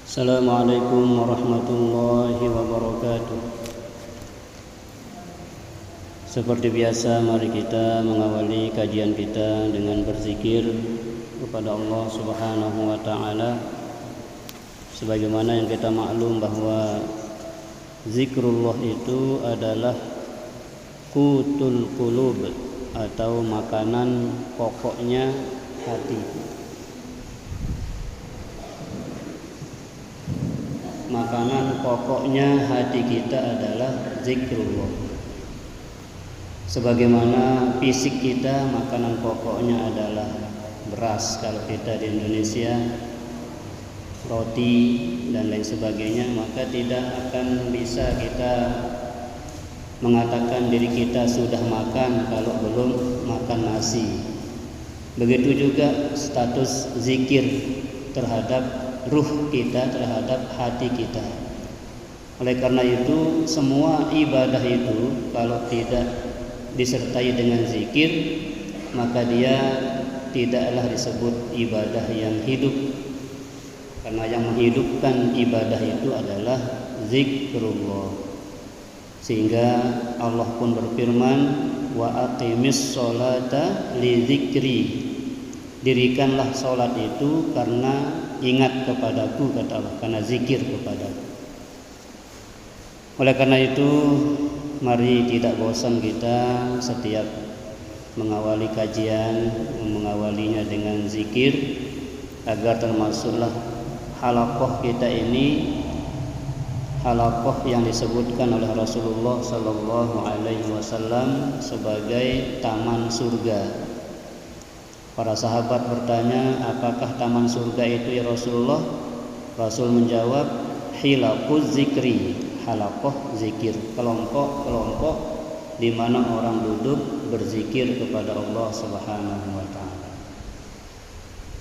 Assalamualaikum warahmatullahi wabarakatuh. Seperti biasa, mari kita mengawali kajian kita dengan berzikir kepada Allah Subhanahu wa taala. Sebagaimana yang kita maklum bahwa zikrullah itu adalah qutul qulub atau makanan pokoknya hati. Makanan pokoknya hati kita adalah zikrullah. Sebagaimana fisik kita makanan pokoknya adalah beras kalau kita di Indonesia, roti dan lain sebagainya, maka tidak akan bisa kita mengatakan diri kita sudah makan kalau belum makan nasi. Begitu juga status zikir terhadap ruh kita, terhadap hati kita. Oleh karena itu, semua ibadah itu kalau tidak disertai dengan zikir, maka dia tidaklah disebut ibadah yang hidup. Karena yang menghidupkan ibadah itu adalah zikrullah. Sehingga Allah pun berfirman, wa aqimis sholata li dzikri. Dirikanlah sholat itu karena ingat kepadaku, kata Allah, karena zikir kepadaku. Oleh karena itu, mari tidak bosan kita setiap mengawali kajian, mengawalinya dengan zikir, agar termasuklah halaqah kita ini, halaqah yang disebutkan oleh Rasulullah sallallahu alaihi wasallam sebagai taman surga. Para sahabat bertanya, apakah taman surga itu ya Rasulullah? Rasul menjawab, hilaquz zikri, halaqah zikir, kelompok-kelompok di mana orang duduk berzikir kepada Allah Subhanahu wa taala.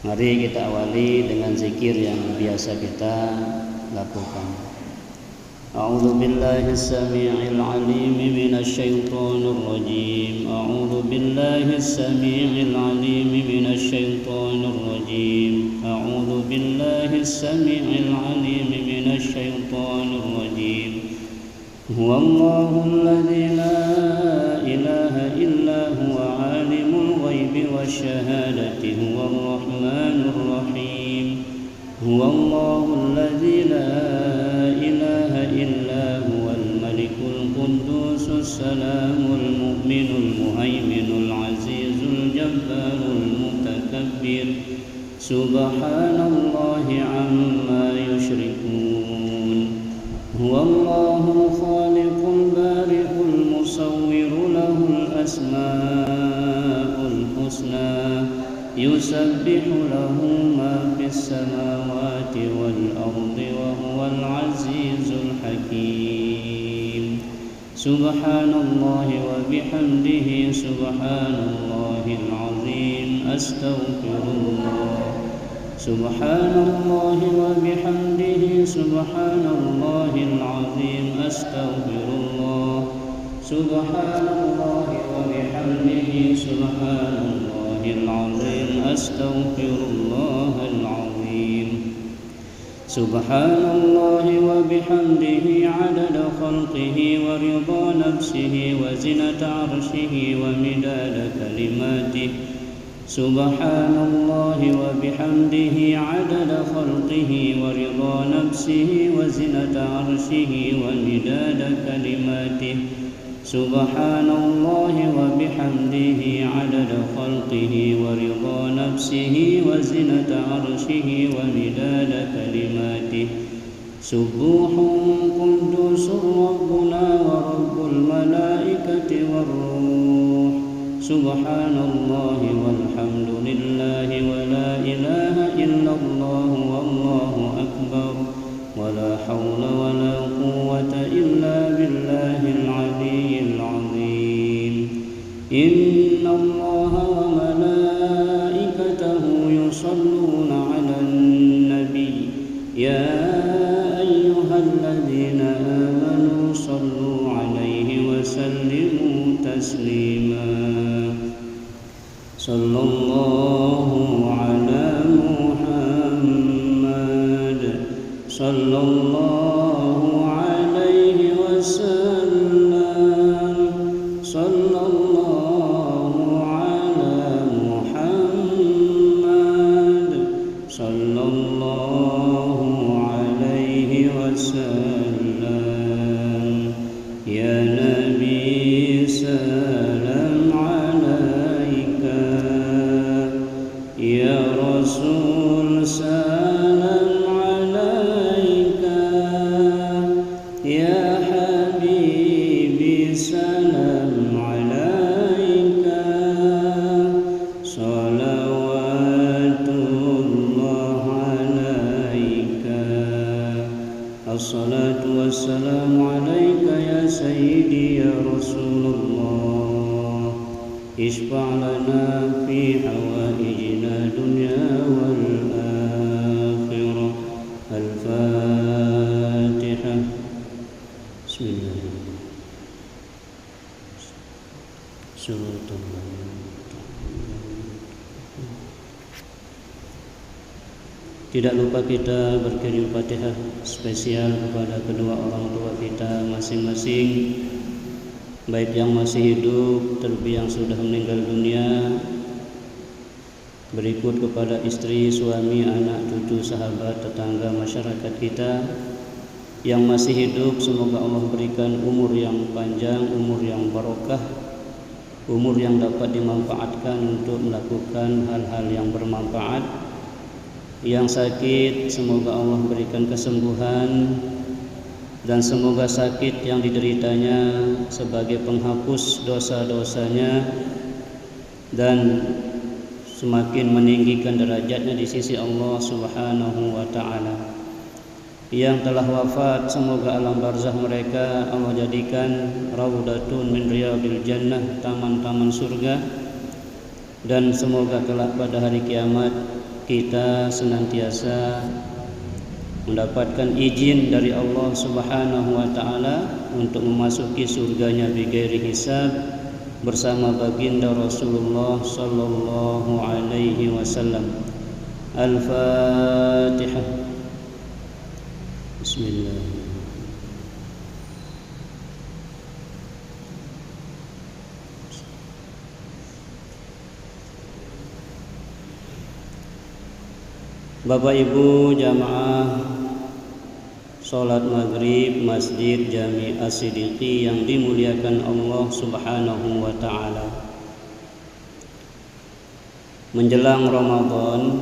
Mari kita awali dengan zikir yang biasa kita lakukan. A'udzu billahi as-sami'il 'alim minasy syaithanir rajim. A'udzu billahi as-sami'il 'alim minasy syaithanir rajim. A'udzu billahi as-sami'il 'alim minasy syaithanir rajim. Huwallahu alladzi la ilaha illa huwa 'alimul ghaibi wasyahadati huwar rahmanur rahim. Huwallahu alladzi la ilaha illa huwal malikul quddusus salamul mu'minul muhaiminul azizul jabbarul mutakabbir. Subhanallahi amma yusyrikun. Huwallahu khaliqul bari'ul musawwiru lahul asma'ul husna. Yusabbihu lahu ma fis samawati wal ardi wa huwal azizul hakim. Subhanallahi wa bihamdihi subhanallahil azim. Astaghfirullah. Subhanallahi wa bihamdihi subhanallahil azim. Astaghfirullah. Subhanallahi wa bihamdihi subhanallahil azim. Astaghfirullahal azim. Subhanallahi wa bihamdihi 'adada khalqihi wa ridha nafsihi wa zinata 'arshihi wa midada kalimatihi. Subhanallahi wa bihamdihi 'adada khalqihi wa ridha nafsihi wa zinata 'arshihi wa midada kalimatihi. Subhanallahi wa bihamdihi 'adada khalqihi wa ridha nafsihi wa zinata 'arshihi wa midada kalimatihi. Subuhun qudusur rabbuna wa rabbul malaikati war ruh. Subhanallahi walhamdulillahi wa la ilaha illallah wallahu akbar. Wa la hawla wa la quwwata illa billahil aliyyil azim. Inna Allaha wa malaikatahu yusalluna 'alan nabiy. Ya ayyuhalladzina amanu sallu 'alaihi wa sallimu taslima. Sallallahu ala Muhammad Rasul salam alaika, ya Habibi salam alaika, salawatullah alaika, assalatu wassalamu alaika ya Sayyidi ya Rasulullah, isfa' lana fi hawaijina dunya wal akhirah. Al-Fatihah. Bismillahirrahmanirrahim. Tidak lupa kita berkirim Fatihah spesial kepada kedua orang tua kita masing-masing, baik yang masih hidup terlebih yang sudah meninggal dunia. Berikut kepada istri, suami, anak, cucu, sahabat, tetangga, masyarakat kita yang masih hidup. Semoga Allah berikan umur yang panjang, umur yang barokah, umur yang dapat dimanfaatkan untuk melakukan hal-hal yang bermanfaat. Yang sakit semoga Allah berikan kesembuhan, dan semoga sakit yang dideritanya sebagai penghapus dosa-dosanya dan semakin meninggikan derajatnya di sisi Allah Subhanahu wa ta'ala. Yang telah wafat semoga alam barzah mereka Allah jadikan raudatun min riyadil jannah, taman-taman surga. Dan semoga kelak pada hari kiamat kita senantiasa mendapatkan izin dari Allah Subhanahu wa ta'ala untuk memasuki surganya bighairi hisab bersama baginda Rasulullah sallallahu alaihi wasallam. Al-Fatihah. Bismillah. Bapak Ibu jamaah salat maghrib Masjid Jami As-Siddiqi yang dimuliakan Allah Subhanahu wa ta'ala. Menjelang Ramadan,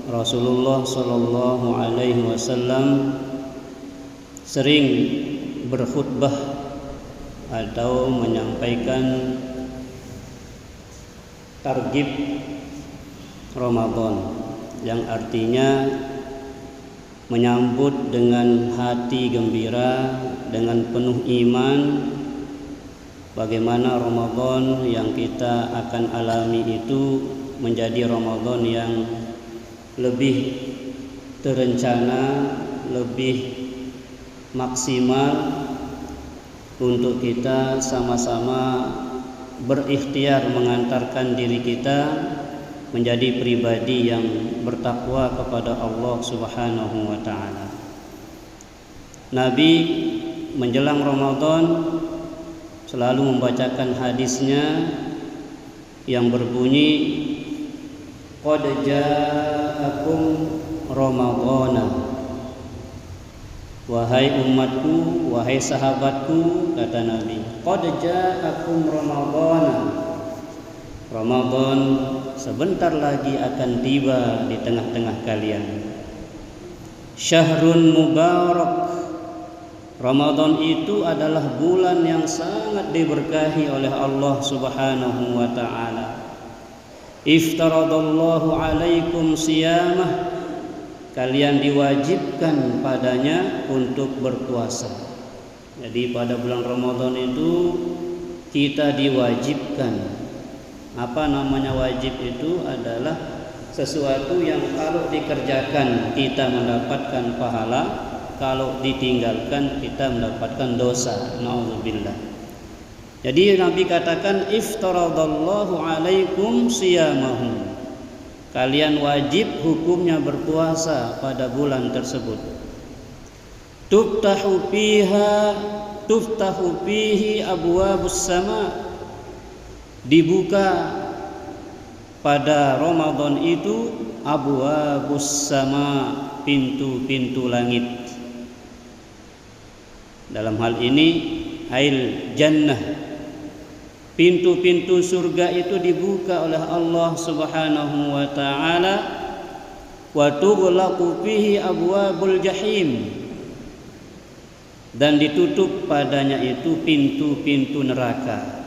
Rasulullah sallallahu alaihi wasallam sering berkhutbah atau menyampaikan targhib Ramadan, yang artinya menyambut dengan hati gembira, dengan penuh iman bagaimana Ramadan yang kita akan alami itu menjadi Ramadan yang lebih terencana, lebih maksimal untuk kita sama-sama berikhtiar mengantarkan diri kita menjadi pribadi yang bertakwa kepada Allah Subhanahu wa ta'ala. Nabi menjelang Ramadan selalu membacakan hadisnya yang berbunyi, qad ja'akum Ramadana, wahai umatku, wahai sahabatku, kata Nabi, qad ja'akum Ramadana, Ramadan sebentar lagi akan tiba di tengah-tengah kalian. Syahrun mubarak, Ramadan itu adalah bulan yang sangat diberkahi oleh Allah Subhanahu wa ta'ala. Iftaradallahu alaikum siyamah, kalian diwajibkan padanya untuk berpuasa. Jadi pada bulan Ramadan itu kita diwajibkan. Apa namanya wajib? Itu adalah sesuatu yang kalau dikerjakan kita mendapatkan pahala, kalau ditinggalkan kita mendapatkan dosa. Nauzubillah. Jadi Nabi katakan iftaradallahu alaikum siyamahum, kalian wajib hukumnya berpuasa pada bulan tersebut. Tuftahu fihi abwabus sama, dibuka pada Ramadan itu abwabus sama, pintu-pintu langit. Dalam hal ini ail jannah, pintu-pintu surga itu dibuka oleh Allah Subhanahu wa ta'ala wa tughlaqu fihi abwabul jahim, dan ditutup padanya itu pintu-pintu neraka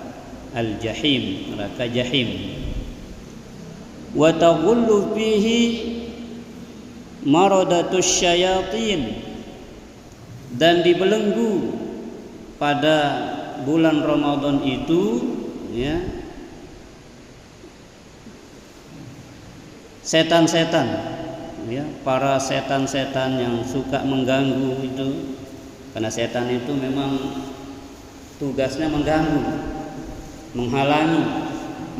al-jahim, neraka jahim. Wa taghullu fihi maradatus syayatin, dan dibelenggu pada bulan Ramadan itu ya setan-setan, ya, para setan-setan yang suka mengganggu itu, karena setan itu memang tugasnya mengganggu, menghalangi,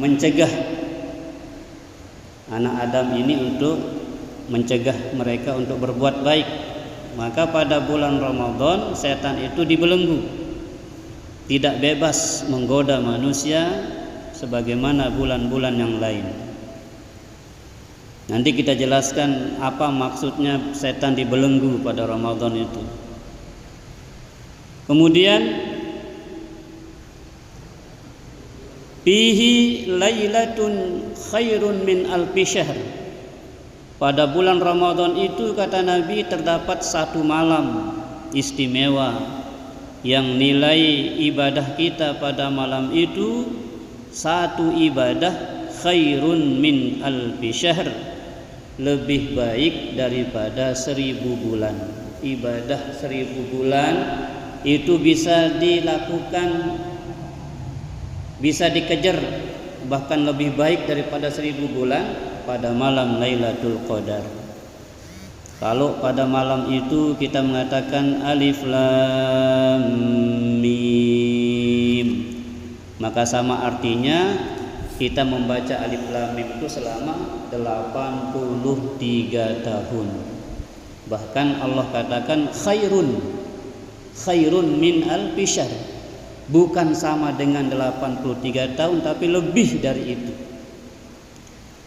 mencegah anak Adam ini untuk mencegah mereka untuk berbuat baik. Maka pada bulan Ramadan setan itu dibelenggu, tidak bebas menggoda manusia sebagaimana bulan-bulan yang lain. Nanti kita jelaskan apa maksudnya setan dibelenggu pada Ramadan itu. Kemudian fihi lailatun khairun min alfi syahr. Pada bulan Ramadan itu kata Nabi terdapat satu malam istimewa yang nilai ibadah kita pada malam itu satu ibadah khairun min alfi syahr, lebih baik daripada 1000 bulan. Ibadah 1000 bulan itu bisa dilakukan, bisa dikejar, bahkan lebih baik daripada 1000 bulan pada malam Lailatul Qadar. Kalau pada malam itu kita mengatakan alif lam mim, maka sama artinya kita membaca alif lam mim itu selama 83 tahun. Bahkan Allah katakan khairun min alfi syahr, bukan sama dengan 83 tahun tapi lebih dari itu.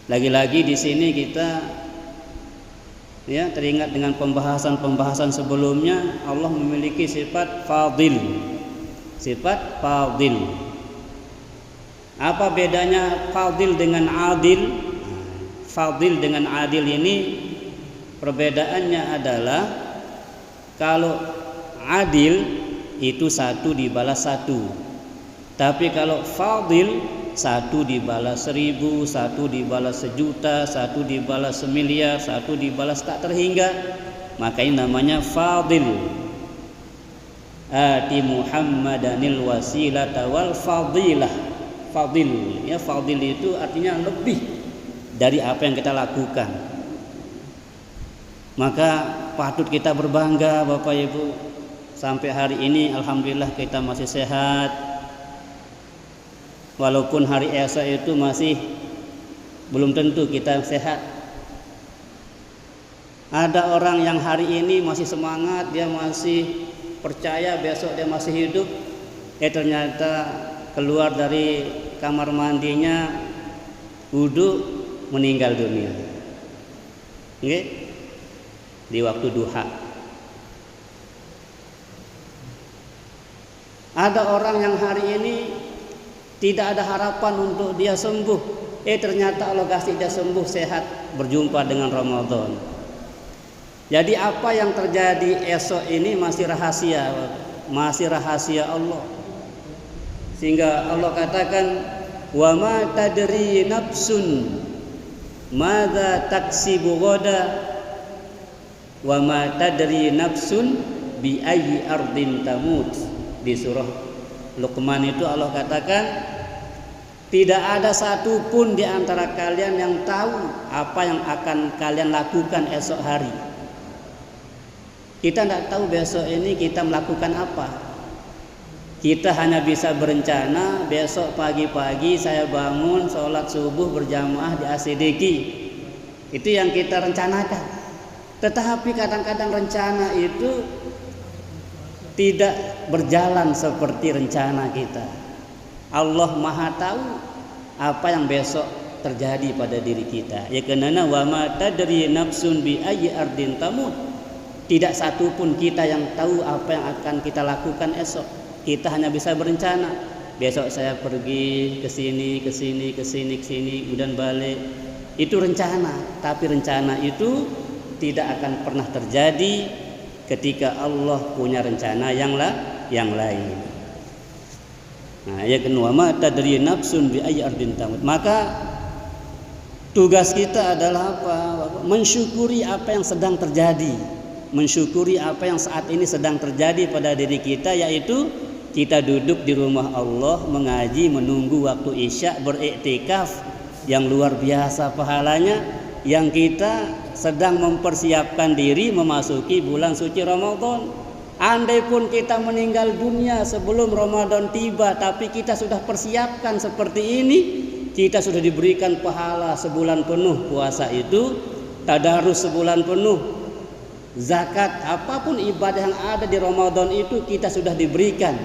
Lagi-lagi di sini kita ya teringat dengan pembahasan sebelumnya, Allah memiliki sifat fadil. Sifat fadil. Apa bedanya fadil dengan adil? Fadil dengan adil ini perbedaannya adalah kalau adil itu 1 dibalas 1, tapi kalau fadil 1 dibalas 1000, 1 dibalas 1.000.000, 1 dibalas 1.000.000.000, 1 dibalas tak terhingga, maka ini namanya fadil. Ati Muhammadanil wasilata wal fadilah. Fadil, ya, fadil itu artinya lebih dari apa yang kita lakukan. Maka patut kita berbangga Bapak Ibu, sampai hari ini alhamdulillah kita masih sehat. Walaupun hari esok itu masih belum tentu kita sehat. Ada orang yang hari ini masih semangat, dia masih percaya besok dia masih hidup, ternyata keluar dari kamar mandinya, wudu, meninggal dunia. Nggih? Di waktu duha. Ada orang yang hari ini tidak ada harapan untuk dia sembuh, ternyata Allah kasih dia sembuh, sehat, berjumpa dengan Ramadan. Jadi apa yang terjadi esok ini masih rahasia, Allah. Sehingga Allah katakan, wa ma tadri nafsun madza taksibu ghadan wa ma tadri nafsun bi ayyi ardin tamut. Di surah Luqman itu Allah katakan, tidak ada satupun di antara kalian yang tahu apa yang akan kalian lakukan esok hari. Kita tidak tahu besok ini kita melakukan apa. Kita hanya bisa berencana, besok pagi-pagi saya bangun sholat subuh berjamaah di ACDQ. Itu yang kita rencanakan. Tetapi kadang-kadang rencana itu tidak berjalan seperti rencana kita. Allah Maha tahu apa yang besok terjadi pada diri kita. Ya karena wa ma tadri nafsun bi ayyi ardin tamut. Tidak satu pun kita yang tahu apa yang akan kita lakukan esok. Kita hanya bisa berencana. Besok saya pergi ke sini, kemudian balik. Itu rencana, tapi rencana itu tidak akan pernah terjadi ketika Allah punya rencana yang lain. Nah, ya kedua, ma tadri nafsun bi ayyi ardin tamut. Maka tugas kita adalah apa? Mensyukuri apa yang sedang terjadi. Mensyukuri apa yang saat ini sedang terjadi pada diri kita, yaitu kita duduk di rumah Allah, mengaji, menunggu waktu Isya, beriktikaf yang luar biasa pahalanya, yang kita sedang mempersiapkan diri memasuki bulan suci Ramadan. Andai pun kita meninggal dunia sebelum Ramadan tiba, tapi kita sudah persiapkan seperti ini, kita sudah diberikan pahala sebulan penuh puasa itu, tadarus sebulan penuh, zakat, apapun ibadah yang ada di Ramadan itu kita sudah diberikan.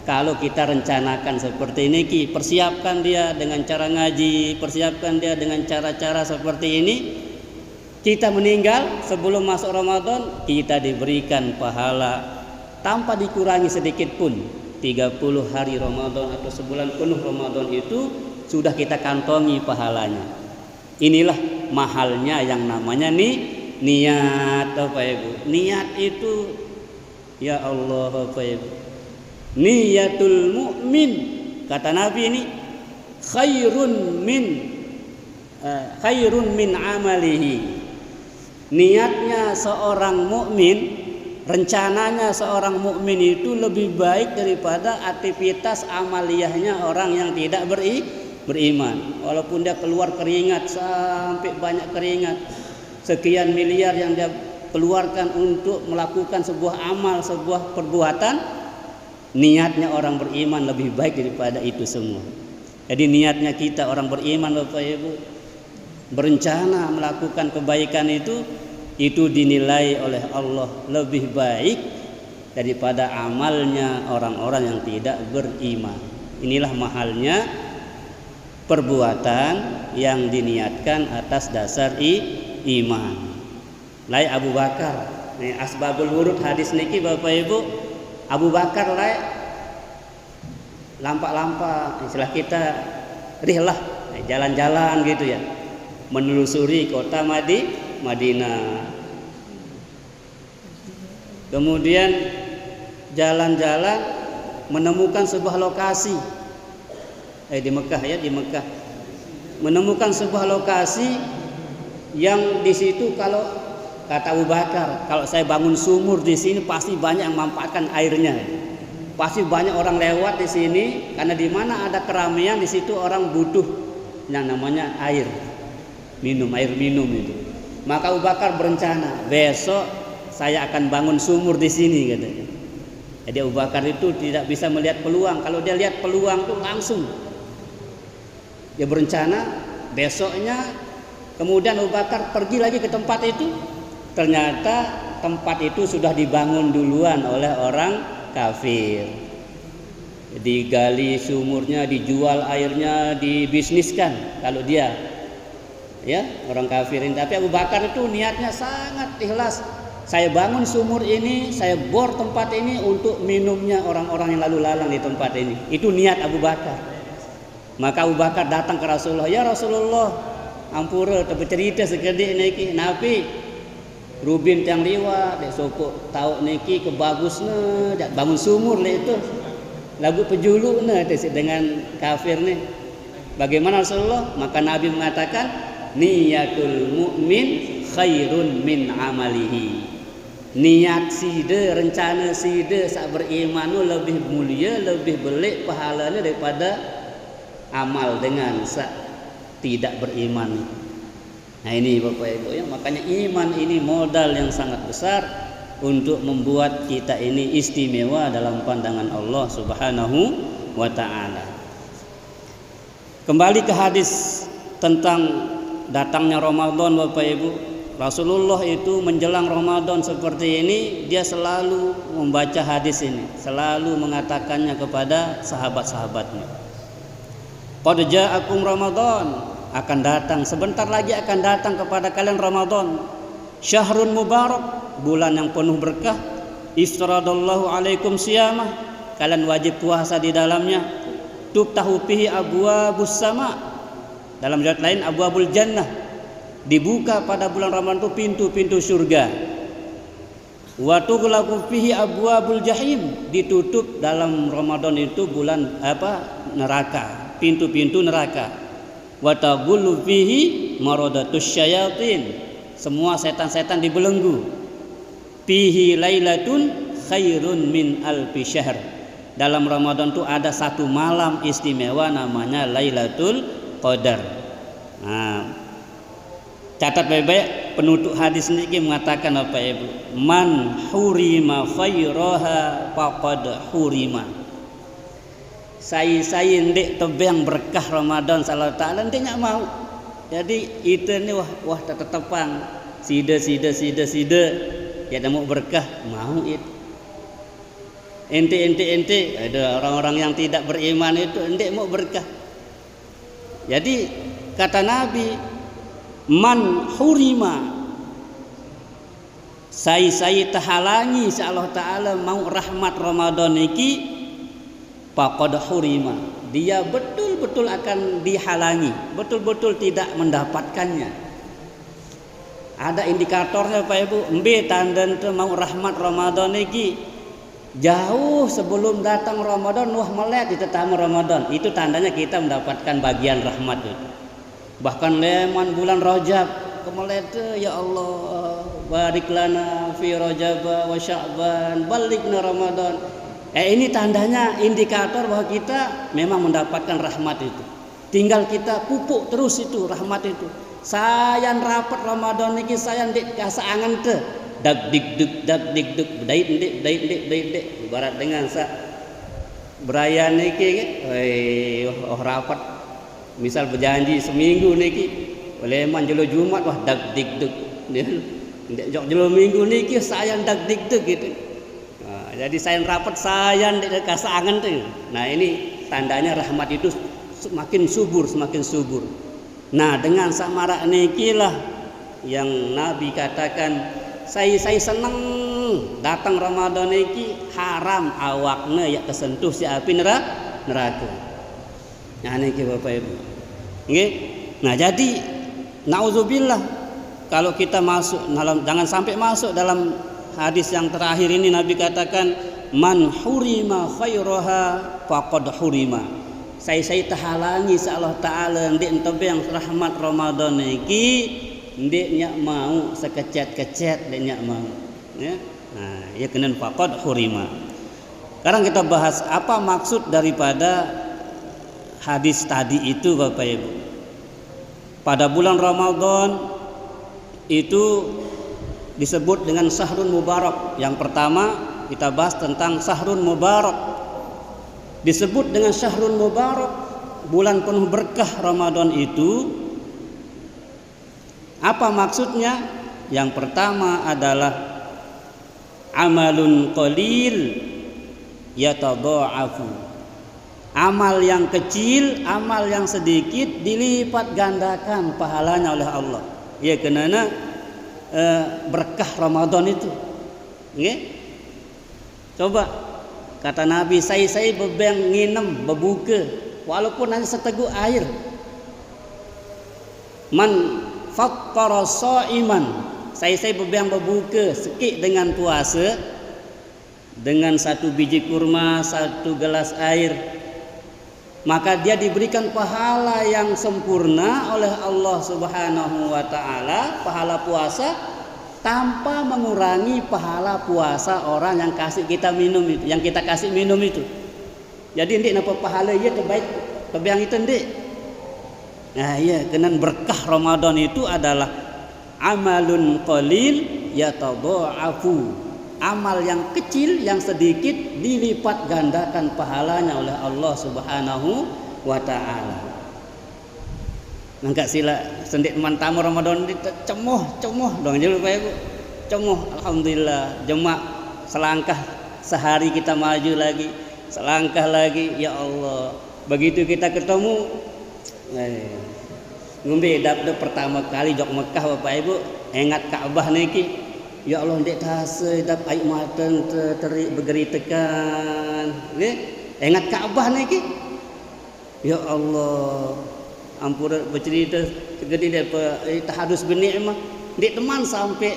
Kalau kita rencanakan seperti ini, persiapkan dia dengan cara ngaji, persiapkan dia dengan cara-cara seperti ini, kita meninggal sebelum masuk Ramadan, kita diberikan pahala tanpa dikurangi sedikit pun. 30 hari Ramadan atau sebulan penuh Ramadan itu sudah kita kantongi pahalanya. Inilah mahalnya yang namanya niat, Bapak Ibu. Niat itu, ya Allah Bapak Ibu, niyatul mu'min, kata Nabi ini, khairun min amalihi. Niatnya seorang mukmin, rencananya seorang mukmin itu lebih baik daripada aktivitas amaliyahnya orang yang tidak beriman. Walaupun dia keluar keringat sampai banyak keringat, sekian miliar yang dia keluarkan untuk melakukan sebuah amal, sebuah perbuatan, niatnya orang beriman lebih baik daripada itu semua. Jadi niatnya kita orang beriman, Bapak Ibu, berencana melakukan kebaikan itu dinilai oleh Allah lebih baik daripada amalnya orang-orang yang tidak beriman. Inilah mahalnya perbuatan yang diniatkan atas dasar iman. Lai Abu Bakar, nih asbabul wurud hadis niki Bapak Ibu, Abu Bakar lai lampak-lampak, istilah kita rihlah, jalan-jalan gitu ya, menelusuri kota Madinah. Kemudian jalan-jalan menemukan sebuah lokasi di Mekah ya, di Mekah menemukan sebuah lokasi yang di situ, kalau kata Abu Bakar, kalau saya bangun sumur di sini pasti banyak yang memanfaatkan airnya. Pasti banyak orang lewat di sini, karena di mana ada keramaian di situ orang butuh yang namanya air minum itu. Maka Abu Bakar berencana, besok saya akan bangun sumur di sini katanya. Jadi Abu Bakar itu tidak bisa melihat peluang. Kalau dia lihat peluang itu langsung dia berencana besoknya. Kemudian Abu Bakar pergi lagi ke tempat itu. Ternyata tempat itu sudah dibangun duluan oleh orang kafir. Digali sumurnya, dijual airnya, dibisniskan kalau dia ya orang kafirin. Tapi Abu Bakar itu niatnya sangat ikhlas. Saya bangun sumur ini, saya bor tempat ini untuk minumnya orang-orang yang lalu lalang di tempat ini. Itu niat Abu Bakar. Maka Abu Bakar datang ke Rasulullah, ya Rasulullah, ampura bercerita sekedik niki Nabi Rubin tiang liwat dek sopok tahu niki kebagusnya dak bangun sumur le itu lagu pejuluknya dengan kafir nih. Bagaimana Rasulullah? Maka Nabi mengatakan niyatul mu'min khairun min amalihi. Niat sida, rencana sida sak beriman lebih mulia, lebih belik pahalanya daripada amal dengan sak tidak beriman. Nah ini Bapak Ibu ya, makanya iman ini modal yang sangat besar untuk membuat kita ini istimewa dalam pandangan Allah Subhanahu wa taala. Kembali ke hadis tentang datangnya Ramadan Bapak Ibu. Rasulullah itu menjelang Ramadan seperti ini, dia selalu membaca hadis ini, selalu mengatakannya kepada sahabat-sahabatnya. Qad ja'akum Ramadan, akan datang, sebentar lagi akan datang kepada kalian Ramadan. Syahrun mubarak, bulan yang penuh berkah. Iftaradallahu alaikum siyamah, kalian wajib puasa di dalamnya. Tuftahu fihi abwabus sama, dalam riwayat lain abwabul jannah, Dibuka pada bulan Ramadan itu pintu-pintu surga. Wa tughlaqu fihi abwabul jahim, ditutup dalam Ramadan itu bulan neraka, pintu-pintu neraka. Wa taghullu fihi maradatus syayatin, semua setan-setan dibelenggu. Fihi lailatun khairun min alfi syahr, dalam Ramadan itu ada satu malam istimewa namanya Lailatul Qadar. Nah, catat baik-baik, penutup hadis ini mengatakan apa Ibu? Man hurima khairaha faqad hurima. Saya ndek tebang berkah Ramadan sallallahu taala ndek nyak mau. Jadi itu ni wah tetepang sida ya mau berkah mau itu. Ente ada orang-orang yang tidak beriman itu ndek mau berkah. Jadi kata Nabi, man hurima, saya terhalangi si Allah Ta'ala mau rahmat Ramadan iki, faqad hurima, dia betul-betul akan dihalangi, betul-betul tidak mendapatkannya. Ada indikatornya Pak Ibu, mbe tanda mau rahmat Ramadan iki jauh sebelum datang Ramadan, wah melek di tetamu Ramadan, itu tandanya kita mendapatkan bagian rahmat itu. Bahkan leman bulan Rajab kemelete, ya Allah barik lana fi Rajab wa Sya'ban balighna Ramadan. Ini tandanya indikator bahwa kita memang mendapatkan rahmat itu. Tinggal kita pupuk terus itu rahmat itu. Sayan rapat Ramadan niki sayan dik kasangan te dak dik duk dait dik ibarat dengan sa berayan niki rapat. Misal berjanji seminggu niki oleh man jelo Jumat wah dak dik duk. Ndek jok jelo minggu niki sayan dak dik duk gitu. Nah, jadi sayan rapat sayan dik kasangan tuh. Nah, ini tandanya rahmat itu semakin subur. Nah, dengan samara niki lah yang Nabi katakan saya senang datang Ramadan niki haram awakna ya kesentuh si api neraka. Nah niki Bapak Ibu. Nggih. Nah, jadi nauzubillah kalau kita masuk dalam, jangan sampai masuk dalam hadis yang terakhir ini. Nabi katakan man hurima khairaha faqad hurima. Saya terhalangi sa Allah Taala ndek entebe yang rahmat Ramadan niki ndek nyak mau sekecet-kecet ndek nyak mau. Ya. Nah, ya kenen faqad hurima. Sekarang kita bahas apa maksud daripada hadis tadi itu Bapak Ibu. Pada bulan Ramadan itu disebut dengan Syahrun Mubarak. Yang pertama kita bahas tentang Syahrun Mubarak. Disebut dengan Syahrun Mubarak, bulan penuh berkah Ramadan itu. Apa maksudnya? Yang pertama adalah amalun qalil yatadha'afu. Amal yang kecil, amal yang sedikit dilipat gandakan pahalanya oleh Allah. Ya kenana berkah Ramadan itu. Nggih. Coba kata Nabi, saya bebeng nginem berbuka walaupun hanya seteguk air. Man fattara shaiman, saya bebeng berbuka sikit dengan puasa dengan satu biji kurma, satu gelas air, maka dia diberikan pahala yang sempurna oleh Allah Subhanahu wa taala, pahala puasa tanpa mengurangi pahala puasa orang yang kasih kita minum itu, yang kita kasih minum itu. Jadi ndik napa pahala ieu terbaik kebiang itu ndik. Nah, iya, kenan berkah Ramadan itu adalah amalun qalil yatadha'afu. Amal yang kecil, yang sedikit dilipat gandakan pahalanya oleh Allah Subhanahu wa taala. Nangka sila sendik mantamu Ramadan cemoh dong jadi Bapak Ibu. Cemoh alhamdulillah, jemaah selangkah sehari kita maju lagi, selangkah lagi, ya Allah. Begitu kita ketemu ngombe dapet pertama kali jok Mekah Bapak Ibu, ingat Ka'bah niki. Ya Allah ndek tase dap air mata terik begeri tekan. Nggih, ingat Ka'bah niki. Ya Allah. ampura bercerita segede dia tahadus bernikmah dia teman sampai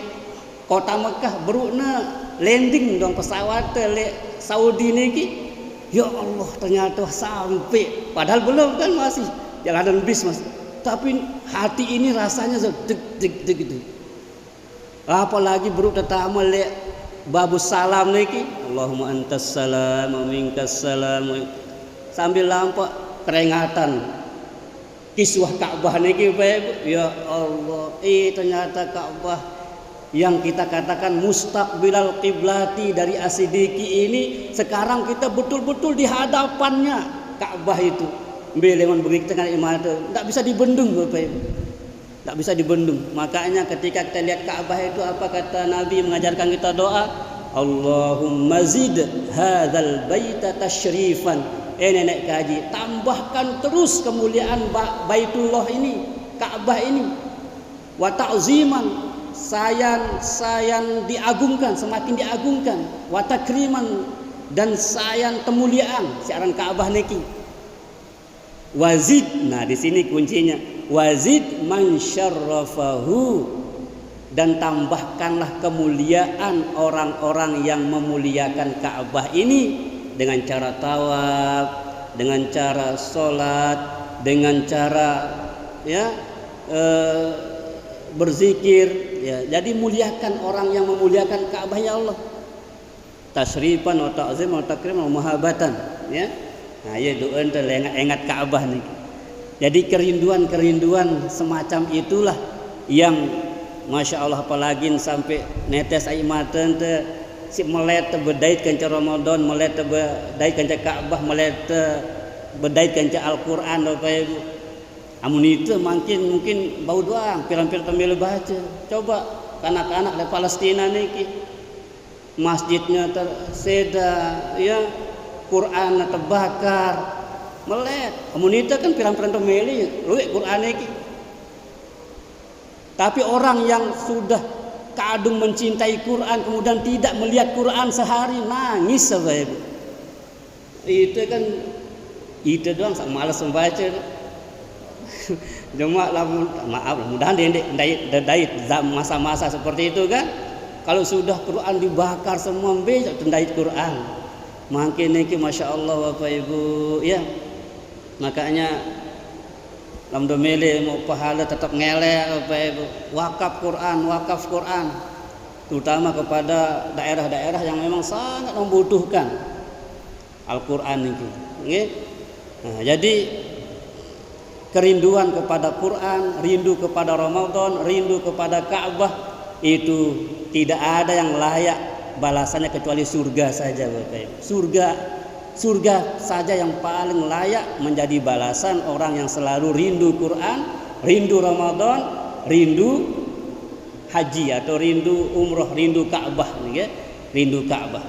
kota Mekah berukna landing dong pesawat le Saudi niki. Ya Allah, ternyata sampai padahal belum kan, masih jalanan bis Mas. Tapi hati ini rasanya deg gitu. Apalagi beruk tetama le babus salam niki, Allahumma antas salam wa minkas salam, sambil lampak keringatan kiswah Ka'bah niki Bapak. Ya Allah, ternyata Ka'bah yang kita katakan mustaqbilal qiblati dari As-Siddiqi ini sekarang kita betul-betul di hadapannya Ka'bah itu. Belengan begitu kan iman itu enggak bisa dibendung Bapak Ibu. Enggak bisa dibendung. Makanya ketika kita lihat Ka'bah itu apa kata Nabi mengajarkan kita doa, Allahumma zid hadzal baita tasyrifan. Nenek kaji, tambahkan terus kemuliaan Baitullah ini, Ka'bah ini. Wa ta'ziman, sayan diagungkan, semakin diagungkan. Wa takriman, dan sayan kemuliaan siaran Ka'bah niki. Wazid, nah di sini kuncinya. Wazid man syarrafahu, dan tambahkanlah kemuliaan orang-orang yang memuliakan Ka'bah ini dengan cara tawaf, dengan cara sholat, dengan cara berzikir. Ya, jadi muliakan orang yang memuliakan Ka'bah ya Allah. Tasrifan wa ta'zim wa takrim wa muhabatan, ya. Nah, ya doa ente ingat Ka'bah nih. Jadi kerinduan semacam itulah yang Masya Allah, apalagi sampai netes air mata ente si melet bedait kanca Ramadan, melet bedait kanca Ka'bah, melet bedait kanca Al-Qur'an Bapak Ibu. Amun itu mungkin bau doang, pirang-pirang tembil baca. Coba anak-anak di Palestina niki masjidnya terseda, ya Quran terbakar, melet. Amun itu kan pirang-pirang tembil luwek Quran niki. Tapi orang yang sudah kadung mencintai Quran kemudian tidak melihat Quran sehari nangis Bapak Ibu. Itu kan itu doang malas membaca. Cuma maaf, mudah-mudahan dendait masa-masa seperti itu kan. Kalau sudah Quran dibakar semua besok dendait Quran. Makin niki Masya Allah Bapak Ibu, ya. Makanya alhamdulillah mau pahala tetap ngelek Bapak Ibu. Wakaf Quran. Terutama kepada daerah-daerah yang memang sangat membutuhkan Al-Quran niki. Nggih. Nah, jadi kerinduan kepada Quran, rindu kepada Ramadan, rindu kepada Ka'bah itu tidak ada yang layak balasannya kecuali surga saja Bapak Ibu. Surga saja yang paling layak menjadi balasan orang yang selalu rindu Quran, rindu Ramadan, rindu haji atau rindu umroh, rindu Ka'bah nih ya, rindu Ka'bah.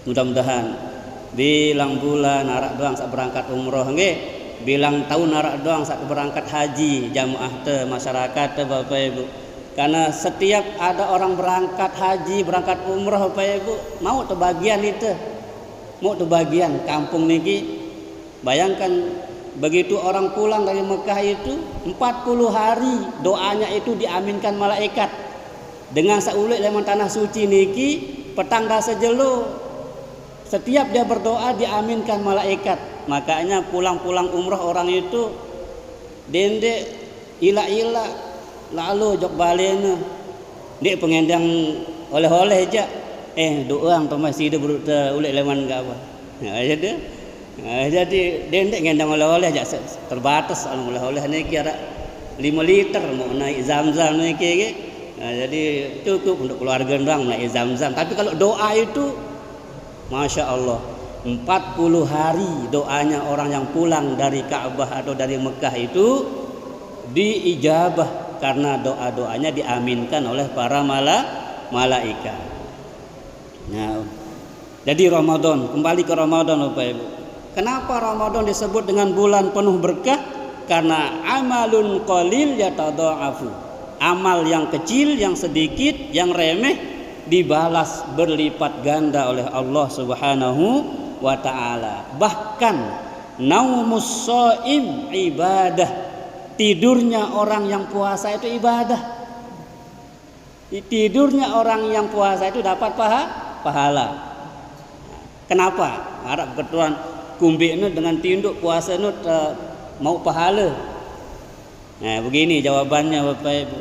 Mudah-mudahan bilang bulan arak doang saat berangkat umroh nggih. Bilang tahun narak doang saat berangkat haji jamaah masyarakat Bapak Ibu. Karena setiap ada orang berangkat haji, berangkat umrah Bapak Ibu, mau bagian itu. Mau bagian kampung niki. Bayangkan begitu orang pulang dari Mekah itu 40 hari doanya itu diaminkan malaikat. Dengan saulik lemon tanah suci niki petang dasa jelo. Setiap dia berdoa diaminkan malaikat. Makanya pulang-pulang umrah orang itu dendek ila lalu jok balena dek pengendang oleh-oleh aja doang masih ada berut ulik leman enggak apa. Jadi dendek ngendang oleh-oleh aja terbatas oleh-oleh niki ada 5 liter mau naik Zam-Zam niki. Jadi cukup untuk keluarga doang naik Zam-Zam. Tapi kalau doa itu Masya Allah 40 hari doanya orang yang pulang dari Ka'bah atau dari Mekah itu diijabah karena doa-doanya diaminkan oleh para malaikat. Nah, jadi Ramadan, kembali ke Ramadan Bapak Ibu. Kenapa Ramadan disebut dengan bulan penuh berkah? Karena amalun qalil yatadha'afu. Amal yang kecil, yang sedikit, yang remeh dibalas berlipat ganda oleh Allah Subhanahu wa ta'ala. Bahkan Naumus shaim ibadah. Tidurnya orang yang puasa itu ibadah. Tidurnya orang yang puasa itu dapat pahala. Kenapa? Harap ketuan kumbi ini dengan tinduk puasa ini mau pahala. Nah, begini jawabannya Bapak Ibu.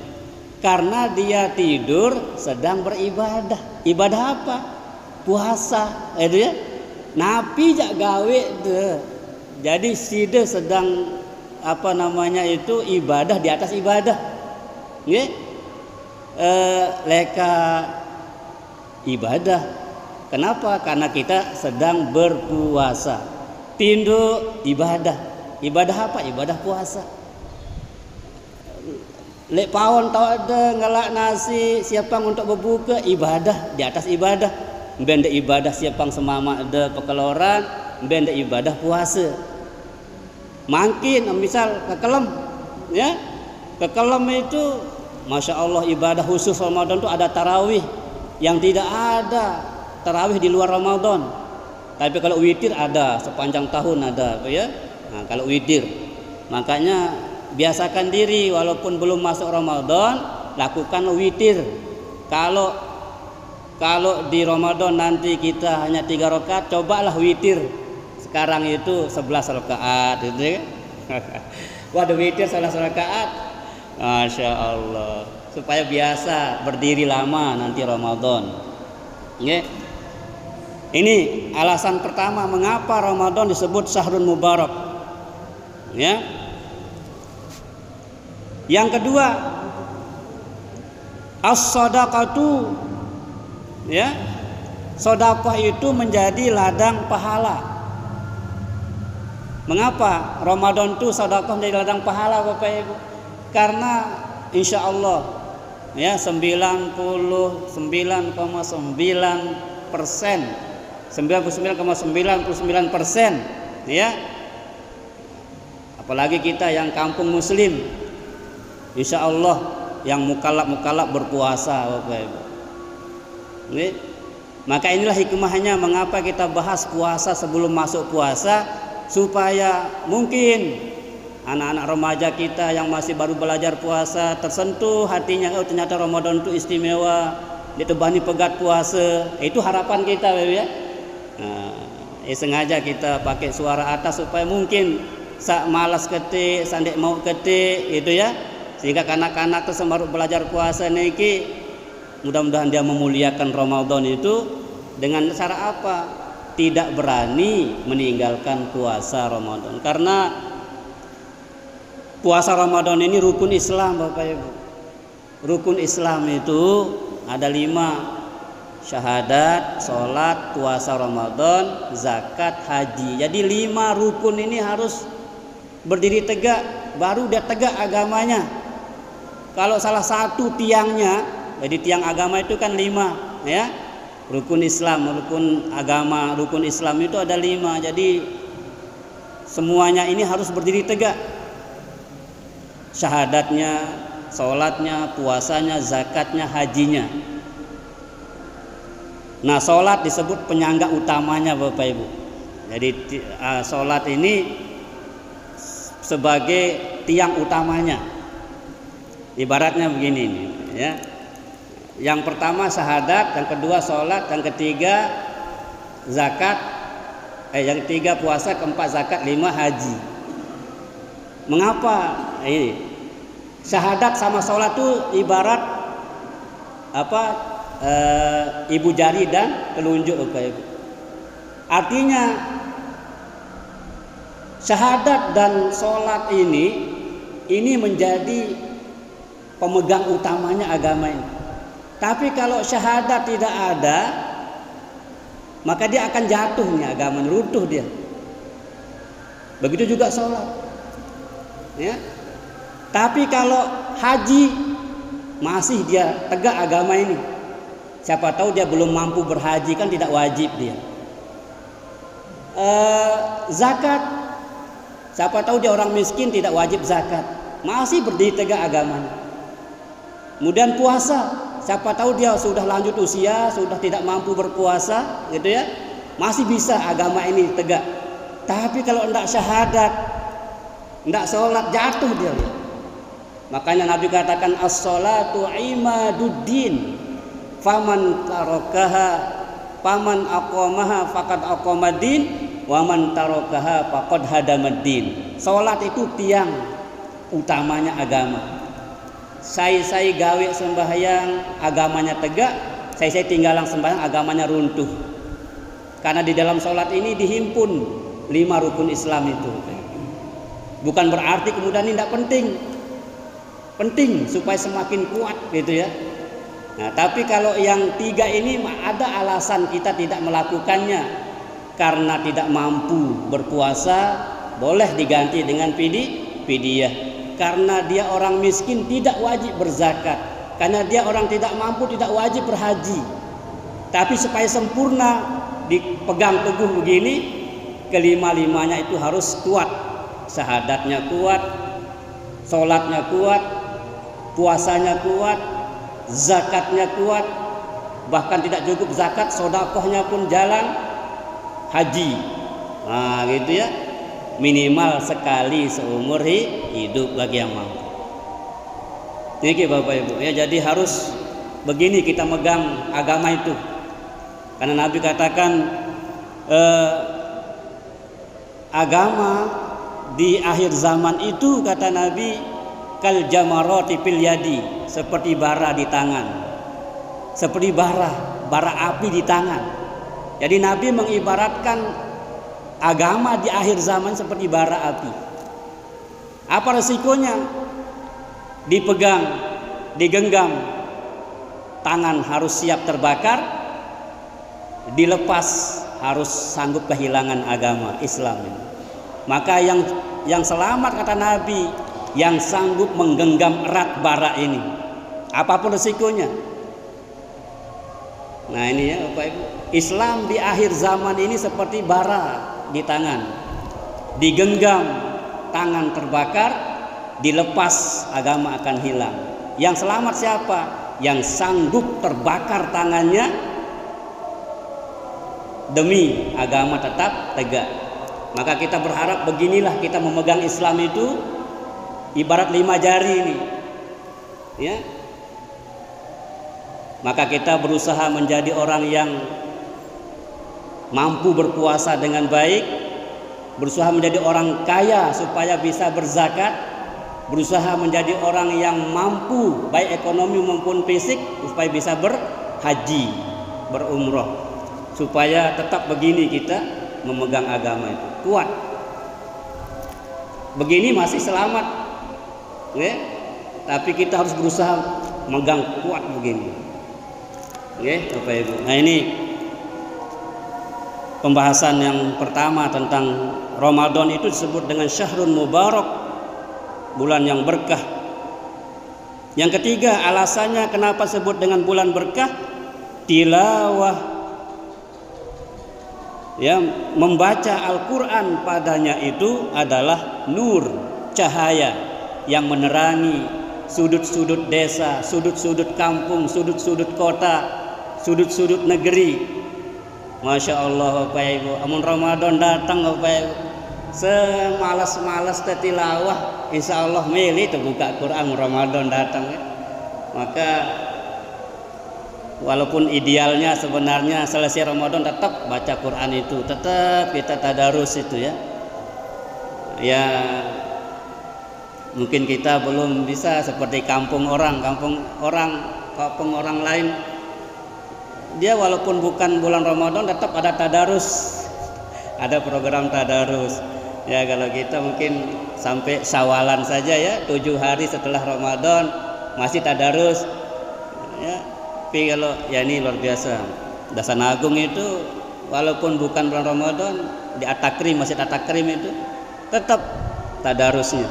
Karena dia tidur sedang beribadah. Ibadah apa? Puasa, itu ya. Napi jak gawe deh. Jadi sida sedang itu ibadah di atas ibadah. Nggih. Leka ibadah. Kenapa? Karena kita sedang berpuasa. Tinduk ibadah. Ibadah apa? Ibadah puasa. Lek pawon tau ada ngelak nasi siapang untuk berbuka, ibadah di atas ibadah. Benda ibadah siapang semama ada pekeloran, benda ibadah puasa. Makin misal kekelem, ya. Kekelem itu Masya Allah ibadah khusus Ramadan itu ada tarawih yang tidak ada tarawih di luar Ramadan. Tapi kalau witir ada sepanjang tahun ada, ya. Nah, kalau witir, makanya biasakan diri walaupun belum masuk Ramadan, lakukan witir. Kalau di Ramadan nanti kita hanya 3 rakaat, cobalah witir. Sekarang itu 11 rakaat gitu. Waduh witir 11 rakaat. Masya Allah. Supaya biasa berdiri lama nanti Ramadan. Nggih. Ini alasan pertama mengapa Ramadan disebut syahrun mubarak. Ya. Yang kedua, as-shadaqatu, ya. Sedekah itu menjadi ladang pahala. Mengapa Ramadan itu sedekah menjadi ladang pahala Bapak Ibu? Karena insya Allah ya 99,99% ya. Apalagi kita yang kampung muslim, insya Allah yang mukallaf berpuasa Bapak Ibu. Maka inilah hikmahnya mengapa kita bahas puasa sebelum masuk puasa, supaya mungkin anak-anak remaja kita yang masih baru belajar puasa tersentuh hatinya, oh ternyata Ramadan itu istimewa, ditebani pegat puasa. Itu harapan kita Bapak ya. Sengaja kita pakai suara atas supaya mungkin sak malas ketik, sandek mau ketik gitu ya. Sehingga kanak-kanak itu baru belajar puasa niki, mudah-mudahan dia memuliakan Ramadan itu dengan cara apa? Tidak berani meninggalkan puasa Ramadan. Karena puasa Ramadan ini rukun Islam Bapak Ibu. Rukun Islam itu ada 5: syahadat, sholat, puasa Ramadan, zakat, haji. Jadi 5 rukun ini harus berdiri tegak, baru dia tegak agamanya. Kalau salah satu tiangnya, jadi tiang agama itu kan 5 ya. Rukun Islam, rukun agama, rukun Islam itu ada 5. Jadi semuanya ini harus berdiri tegak. Syahadatnya, sholatnya, puasanya, zakatnya, hajinya. Nah, sholat disebut penyangga utamanya Bapak Ibu. Jadi sholat ini sebagai tiang utamanya. Ibaratnya begini nih, ya. Yang pertama syahadat, yang kedua sholat, yang ketiga zakat, yang ketiga puasa, keempat zakat, 5 haji. Mengapa? Ini syahadat sama sholat itu ibarat ibu jari dan telunjuk Bapak Ibu. Artinya syahadat dan sholat ini menjadi pemegang utamanya agama ini. Tapi kalau syahadat tidak ada, maka dia akan jatuh nih agama, runtuh dia. Begitu juga sholat. Ya. Tapi kalau haji masih dia tegak agama ini. Siapa tahu dia belum mampu berhaji, kan tidak wajib dia. Zakat, siapa tahu dia orang miskin tidak wajib zakat, masih berdiri tegak agamanya. Kemudian puasa, siapa tahu dia sudah lanjut usia, sudah tidak mampu berpuasa, gitu ya, masih bisa agama ini tegak. Tapi kalau tidak syahadat, tidak sholat, jatuh dia. Makanya Nabi katakan as-sholatu imaduddin, faman tarokaha, faman aqamaha faqad aqamaddin, waman tarokaha faqad hadamaddin. Sholat itu tiang utamanya agama. Saya gawe sembahyang, agamanya tegak. Saya tinggalan sembahyang, agamanya runtuh. Karena di dalam sholat ini dihimpun 5 rukun Islam itu. Bukan berarti kemudian ini tidak penting. Penting supaya semakin kuat gitu ya. Nah, tapi kalau yang 3 ini ada alasan kita tidak melakukannya karena tidak mampu berpuasa, boleh diganti dengan fidyah. Karena dia orang miskin tidak wajib berzakat. Karena dia orang tidak mampu tidak wajib berhaji. Tapi supaya sempurna dipegang teguh begini, kelima-limanya itu harus kuat. Syahadatnya kuat, sholatnya kuat, puasanya kuat, zakatnya kuat. Bahkan tidak cukup zakat, sodakohnya pun jalan, haji. Nah gitu ya. Minimal sekali seumur hidup bagi yang mampu. Ini Bapak Ibu ya, jadi harus begini kita megang agama itu. Karena Nabi katakan agama di akhir zaman itu, kata Nabi, kal jamarati fil yadi, seperti bara di tangan. Seperti bara api di tangan. Jadi Nabi mengibaratkan agama di akhir zaman seperti bara api. Apa resikonya? Dipegang, digenggam, tangan harus siap terbakar, dilepas harus sanggup kehilangan agama Islam. Maka yang selamat kata Nabi, yang sanggup menggenggam erat bara ini, apapun resikonya. Nah ini ya Bapak Ibu, Islam di akhir zaman ini seperti bara di tangan, digenggam tangan terbakar, dilepas agama akan hilang. Yang selamat siapa? Yang sanggup terbakar tangannya demi agama tetap tegak. Maka kita berharap beginilah kita memegang Islam itu ibarat 5 jari ini ya. Maka kita berusaha menjadi orang yang mampu berpuasa dengan baik, berusaha menjadi orang kaya supaya bisa berzakat, berusaha menjadi orang yang mampu baik ekonomi maupun fisik supaya bisa berhaji, berumroh, supaya tetap begini kita memegang agama itu kuat. Begini masih selamat, ya? Tapi kita harus berusaha memegang kuat begini, ya, Bapak Ibu. Nah ini pembahasan yang pertama tentang Ramadan itu disebut dengan Syahrun Mubarak, bulan yang berkah. Yang ketiga alasannya kenapa disebut dengan bulan berkah, tilawah. Ya, membaca Al-Quran padanya itu adalah nur, cahaya yang menerangi sudut-sudut desa, sudut-sudut kampung, sudut-sudut kota, sudut-sudut negeri. Masya Allah Bapak Ibu, amun Ramadan datang Bapak Ibu, semalas-malas tilawah, insya Allah milih itu buka Quran Ramadan datang ya. Maka walaupun idealnya sebenarnya selesai Ramadan tetap baca Quran itu, tetap kita tadarus itu ya. Ya mungkin kita belum bisa seperti kampung orang lain. Dia walaupun bukan bulan Ramadan tetap ada tadarus, ada program tadarus. Ya kalau kita mungkin sampai Syawalan saja ya, 7 hari setelah Ramadan masih tadarus. Ya, tapi kalau ya ini luar biasa. Dasan Agung itu walaupun bukan bulan Ramadan di Atakrim, masih Atakrim itu tetap tadarusnya.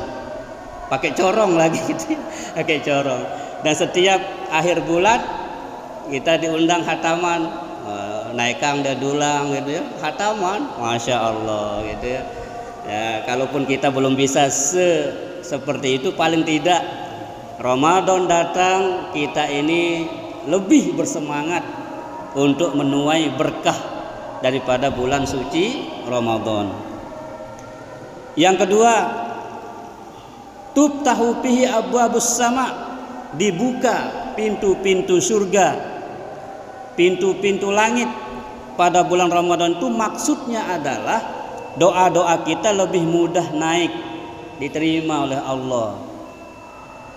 Pakai corong lagi gitu, pakai corong. Dan setiap akhir bulan kita diundang khataman, naikang dan dulang gitu ya, khataman, masya Allah gitu ya. Ya kalaupun kita belum bisa seperti itu, paling tidak Ramadan datang kita ini lebih bersemangat untuk menuai berkah daripada bulan suci Ramadan. Yang kedua, tuftahu fihi abwabus sama, dibuka pintu-pintu surga, pintu-pintu langit pada bulan Ramadan itu maksudnya adalah doa-doa kita lebih mudah naik, diterima oleh Allah.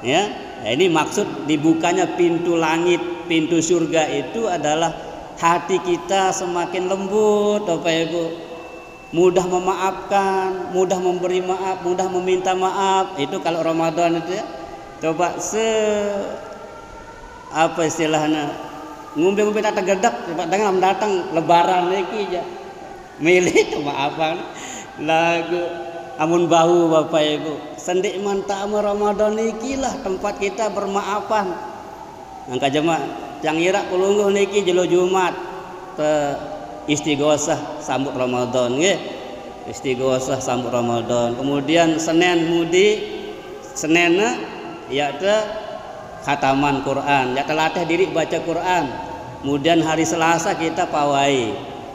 Ya, ini maksud dibukanya pintu langit, pintu surga itu adalah hati kita semakin lembut, Bapak Ibu. Mudah memaafkan, mudah memberi maaf, mudah meminta maaf. Itu kalau Ramadan itu ya. Coba apa istilahnya? Ngumbe-ngumbe datang gedak, coba dengan datang lebaran lagi aja. Milih maafan lagu amun bau Bapak Ibu. Sendik mantap Ramadan niki lah tempat kita bermaafan. Angka jemaah yang irak kulungguh niki jelo Jumat ke istighosah sambut Ramadan nggih. Istighosah sambut Ramadan. Kemudian Senin mudi Senenna ya khataman Quran, ya terlatih diri baca Quran. Kemudian hari Selasa kita pawai,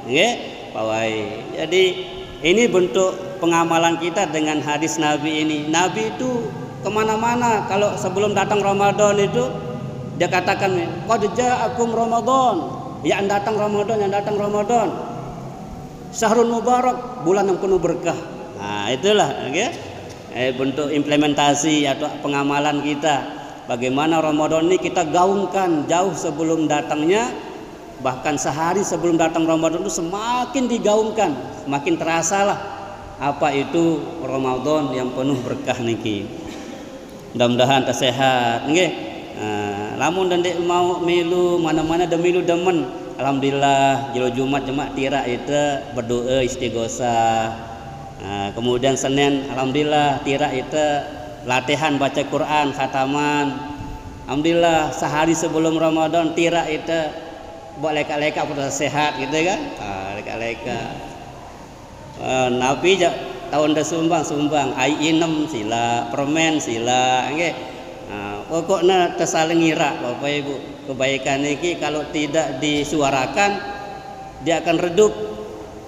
nggih, pawai. Jadi ini bentuk pengamalan kita dengan hadis Nabi ini. Nabi itu kemana-mana kalau sebelum datang Ramadan itu dia katakan, qad ja'akum Ramadan, yang datang Ramadan, yang datang Ramadan. Syahrul Mubarak, bulan yang penuh berkah. Nah itulah, okay? Bentuk implementasi atau pengamalan kita. Bagaimana Ramadan ini kita gaungkan jauh sebelum datangnya, bahkan sehari sebelum datang Ramadan itu semakin digaungkan, semakin terasalah apa itu Ramadan yang penuh berkah niki. Mudah-mudahan sehat, nggih. Lamun dendek mau milu mana-mana demilu demen. Alhamdulillah jelo Jumat jemaah tira itu berdoa istighosah. Kemudian Senin alhamdulillah tira itu latihan baca Quran khataman. Alhamdulillah sehari sebelum Ramadan tira itu buat leka-leka pada sehat gitu kan. Leka-leka. Nabi tahun dah sumbang ai inem sila, permen sila nggih. Pokoknya tersaling ngira Bapak Ibu. Kebaikan ini kalau tidak disuarakan dia akan redup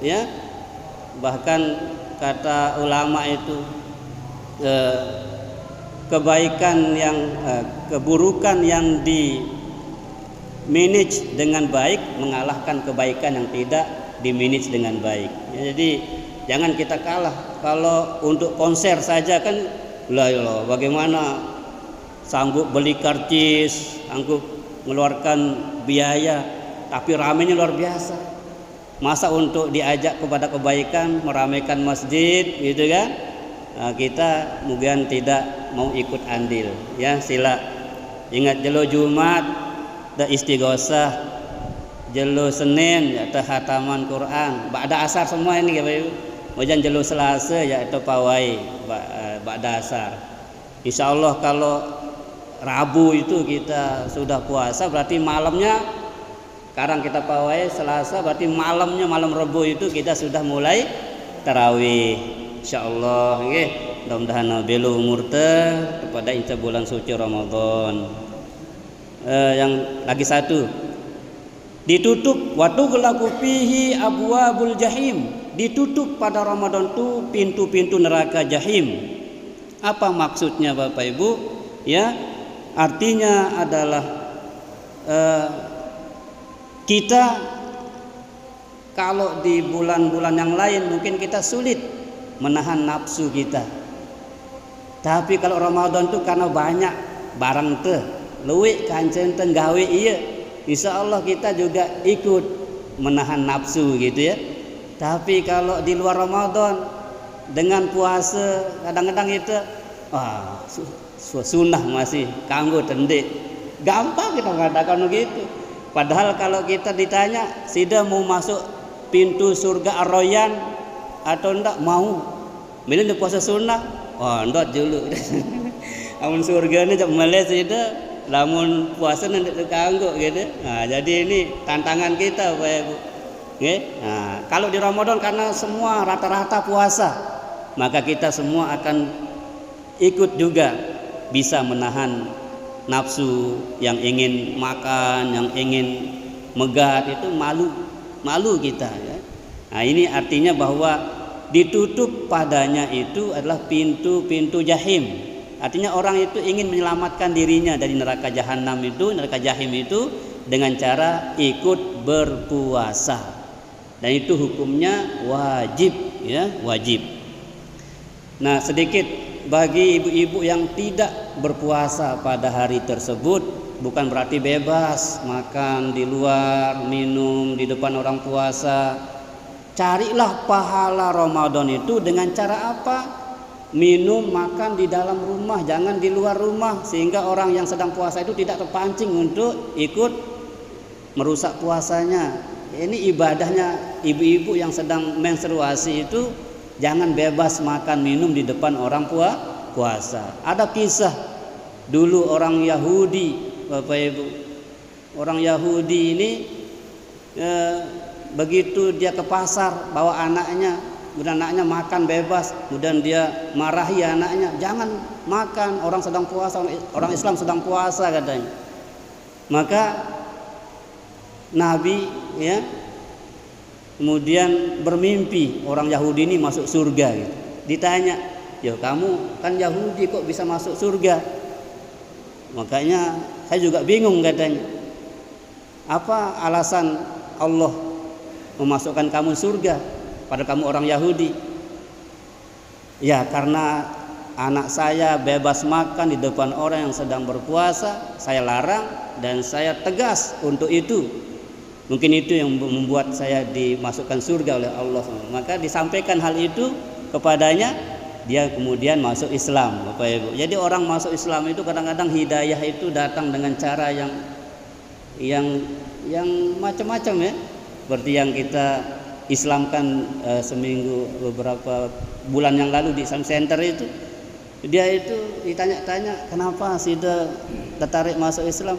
ya. Bahkan kata ulama itu kebaikan yang keburukan yang di manage dengan baik mengalahkan kebaikan yang tidak di manage dengan baik. Ya, jadi jangan kita kalah. Kalau untuk konser saja kan lah bagaimana sanggup beli karcis, sanggup mengeluarkan biaya, tapi ramenya luar biasa. Masa untuk diajak kepada kebaikan, meramaikan masjid, gitu kan? Nah, kita mungkin tidak mau ikut andil. Ya, sila ingat jelo Jumat, da istighosah, jelo Senin, ya khataman Quran, ba'da asar semua ini, ya, kemudian jelo Selasa, ya itu pawai, ba'da asar. Insya Allah kalau Rabu itu kita sudah puasa, berarti malamnya sekarang kita pawai Selasa, berarti malamnya malam Rabu itu kita sudah mulai tarawih. Insyaallah nggih, mudah-mudahan belu umur kepada inca bulan suci Ramadan. Yang lagi satu ditutup wa tughlaqu fihi abwabul jahim, ditutup pada Ramadan itu pintu-pintu neraka jahim. Apa maksudnya Bapak Ibu? Ya, artinya adalah kita kalau di bulan-bulan yang lain mungkin kita sulit menahan nafsu kita. Tapi kalau Ramadan itu karena banyak barang teh, luwih kancen teh gawe iya. Insyaallah kita juga ikut menahan nafsu gitu ya. Tapi kalau di luar Ramadan dengan puasa kadang-kadang itu sunnah masih kanggo tendek. Gampang kita mengatakan begitu. Padahal kalau kita ditanya, "Sida mau masuk pintu surga Ar-Rayyan atau ndak mau?" Milih puasa sunnah. Oh, ndak dulu. Amun surga ini jak males sida, lamun puasa ndak kanggo gitu. Nah, jadi ini tantangan kita, Bapak Ibu. Nggih. Nah, kalau di Ramadan karena semua rata-rata puasa, maka kita semua akan ikut juga bisa menahan nafsu yang ingin makan, yang ingin megat itu malu kita ya. Nah, ini artinya bahwa ditutup padanya itu adalah pintu-pintu jahim. Artinya orang itu ingin menyelamatkan dirinya dari neraka jahanam itu, neraka jahim itu dengan cara ikut berpuasa. Dan itu hukumnya wajib, ya, wajib. Nah, sedikit bagi ibu-ibu yang tidak berpuasa pada hari tersebut, bukan berarti bebas makan di luar, minum di depan orang puasa. Carilah pahala Ramadan itu dengan cara apa? Minum, makan di dalam rumah, jangan di luar rumah, sehingga orang yang sedang puasa itu tidak terpancing untuk ikut merusak puasanya. Ini ibadahnya ibu-ibu yang sedang menstruasi itu, jangan bebas makan minum di depan orang puasa. Ada kisah dulu orang Yahudi, Bapak Ibu. Orang Yahudi ini begitu dia ke pasar bawa anaknya, kemudian anaknya makan bebas, kemudian dia marahi anaknya, jangan makan, orang sedang puasa, orang Islam sedang puasa katanya. Maka Nabi, ya, kemudian bermimpi orang Yahudi ini masuk surga gitu. Ditanya, ya kamu kan Yahudi kok bisa masuk surga? Makanya saya juga bingung katanya. Apa alasan Allah memasukkan kamu surga pada kamu orang Yahudi? Ya karena anak saya bebas makan di depan orang yang sedang berpuasa, saya larang dan saya tegas untuk itu. Mungkin itu yang membuat saya dimasukkan surga oleh Allah. Maka disampaikan hal itu kepadanya, dia kemudian masuk Islam, Bapak Ibu. Jadi orang masuk Islam itu kadang-kadang hidayah itu datang dengan cara yang macam-macam, ya. Seperti yang kita Islamkan seminggu beberapa bulan yang lalu di Islam Center itu. Dia itu ditanya-tanya, kenapa sih dia tertarik masuk Islam?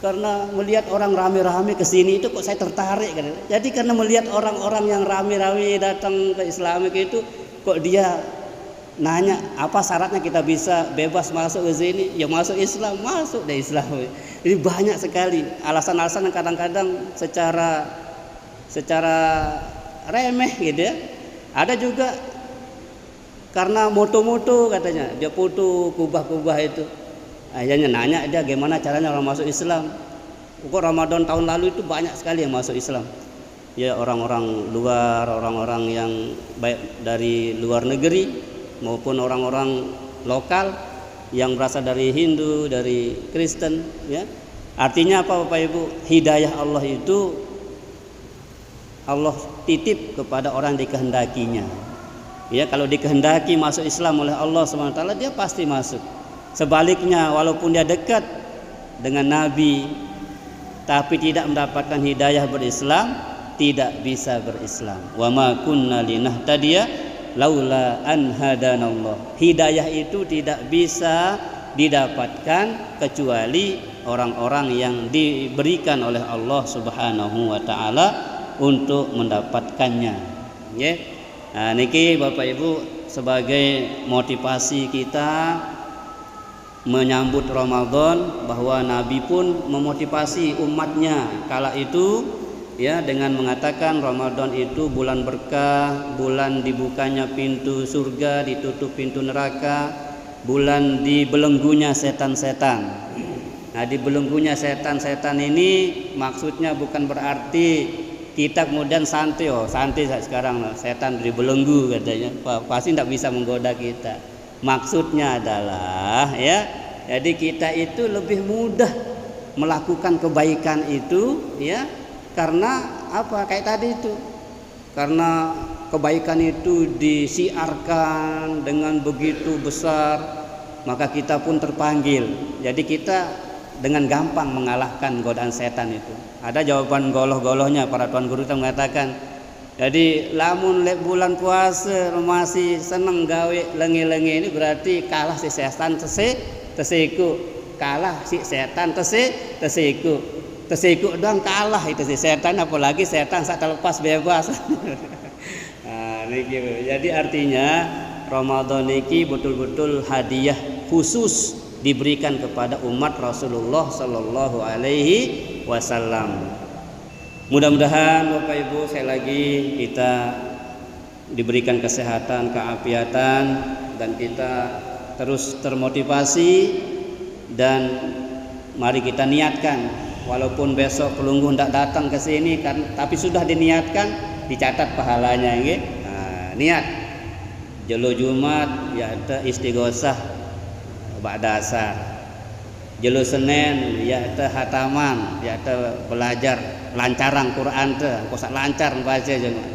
Karena melihat orang rame-rame ke sini itu kok saya tertarik kan. Jadi karena melihat orang-orang yang rame-rame datang ke Islam itu, kok dia nanya apa syaratnya kita bisa bebas masuk ke sini? Ya masuk Islam, masuk deh Islam. Jadi banyak sekali alasan-alasan yang kadang-kadang secara remeh gitu, ya. Ada juga karena moto-moto katanya, dia foto kubah-kubah itu. Akhirnya nanya dia gimana caranya orang masuk Islam. Kok Ramadan tahun lalu itu banyak sekali yang masuk Islam. Ya orang-orang luar, orang-orang yang baik dari luar negeri maupun orang-orang lokal yang berasal dari Hindu, dari Kristen, ya. Artinya apa Bapak Ibu? Hidayah Allah itu Allah titip kepada orang yang dikehendakinya. Ya, kalau dikehendaki masuk Islam oleh Allah SWT, dia pasti masuk. Sebaliknya, walaupun dia dekat dengan Nabi tapi tidak mendapatkan hidayah berislam, tidak bisa berislam. Wa ma kunna linahtadiya laula an hadanallah. Hidayah itu tidak bisa didapatkan kecuali orang-orang yang diberikan oleh Allah Subhanahu wa taala untuk mendapatkannya. Nggih. Nah, niki Bapak Ibu sebagai motivasi kita menyambut Ramadan, bahwa Nabi pun memotivasi umatnya kala itu, ya, dengan mengatakan Ramadan itu bulan berkah, bulan dibukanya pintu surga, ditutup pintu neraka, bulan dibelenggunya setan-setan. Nah, dibelenggunya setan-setan ini maksudnya bukan berarti kita kemudian santai, santai sekarang setan dibelenggu katanya, pasti tidak bisa menggoda kita. Maksudnya adalah, ya, jadi kita itu lebih mudah melakukan kebaikan itu, ya, karena apa? Kayak tadi itu, karena kebaikan itu disiarkan dengan begitu besar, maka kita pun terpanggil. Jadi kita dengan gampang mengalahkan godaan setan itu. Ada jawaban goloh-golohnya, para tuan guru kita mengatakan, jadi lamun bulan puasa masih seneng gawe lengi-lengi, ini berarti kalah si setan tesiku, kalah si setan tesiku doang kalah itu si setan, apalagi setan saat terlepas bebas. Nah, niki. Jadi artinya Ramadan niki betul-betul hadiah khusus diberikan kepada umat Rasulullah Sallallahu Alaihi Wasallam. Mudah-mudahan Bapak Ibu sekali lagi kita diberikan kesehatan, keafiatan, dan kita terus termotivasi. Dan mari kita niatkan, walaupun besok pelungguh tidak datang ke sini kan, tapi sudah diniatkan, dicatat pahalanya nggih. Nah, niat jelo Jumat ya istighosah ba'da asar. Jelo Senin ya hataman, ya belajar lancaran Quran teh, engko sak lancar baca jangan.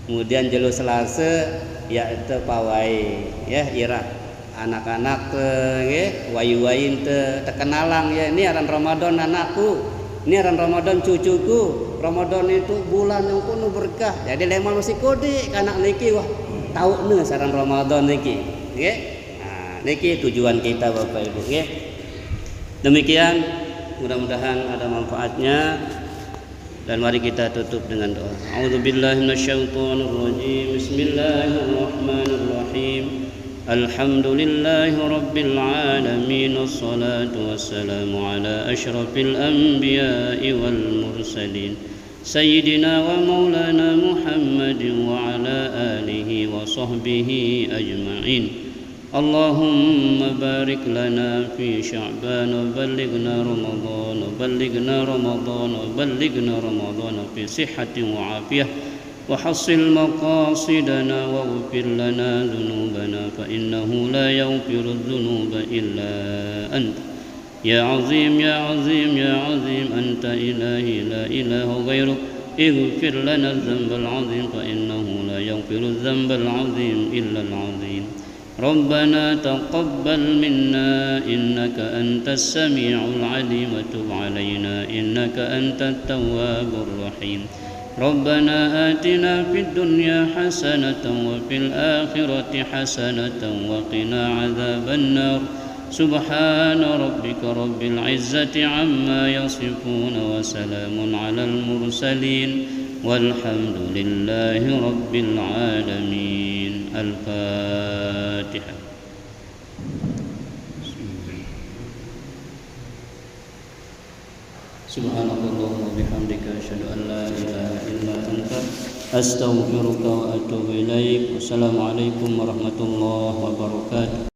Kemudian jelo Selasa ya pawai ya ira anak-anak nggih wayu-wayin terkenalang ya, ini aran Ramadan anakku, ini aran Ramadan cucuku. Ramadan itu bulan yang penuh berkah. Jadi lemah mesti kode anak niki wah tahu nih saran Ramadan niki nggih. Nah, niki tujuan kita Bapak Ibu nggih. Demikian, mudah-mudahan ada manfaatnya, dan mari kita tutup dengan doa. A'udzubillahi minasyaitonirrajim. Bismillahirrahmanirrahim. Alhamdulillahi rabbil alamin, wassalatu wassalamu ala asyrafil anbiya'i wal mursalin, sayyidina wa maulana Muhammadin wa ala alihi wa sahbihi ajma'in. Allahumma barik lana fi Sya'ban wa ballighna Ramadan wa ballighna Ramadan wa ballighna Ramadan fi sihhatin wa afiyah. وحصل مقاصدنا واغفر لنا ذنوبنا فإنه لا يغفر الذنوب إلا أنت يا عظيم يا عظيم يا عظيم أنت إلهي لا إله غيرك اغفر لنا الذنب العظيم فإنه لا يغفر الذنب العظيم إلا العظيم ربنا تقبل منا إنك أنت السميع العليم وتب علينا إنك أنت التواب الرحيم ربنا آتنا في الدنيا حسنة وفي الآخرة حسنة وقنا عذاب النار سبحان ربك رب العزة عما يصفون وسلام على المرسلين والحمد لله رب العالمين. الفاتحة. Subhanallah wa bihamdika asyhadu an la ilaha illa anta astaghfiruka wa atubu ilaik. Wassalamualaikum warahmatullahi wabarakatuh.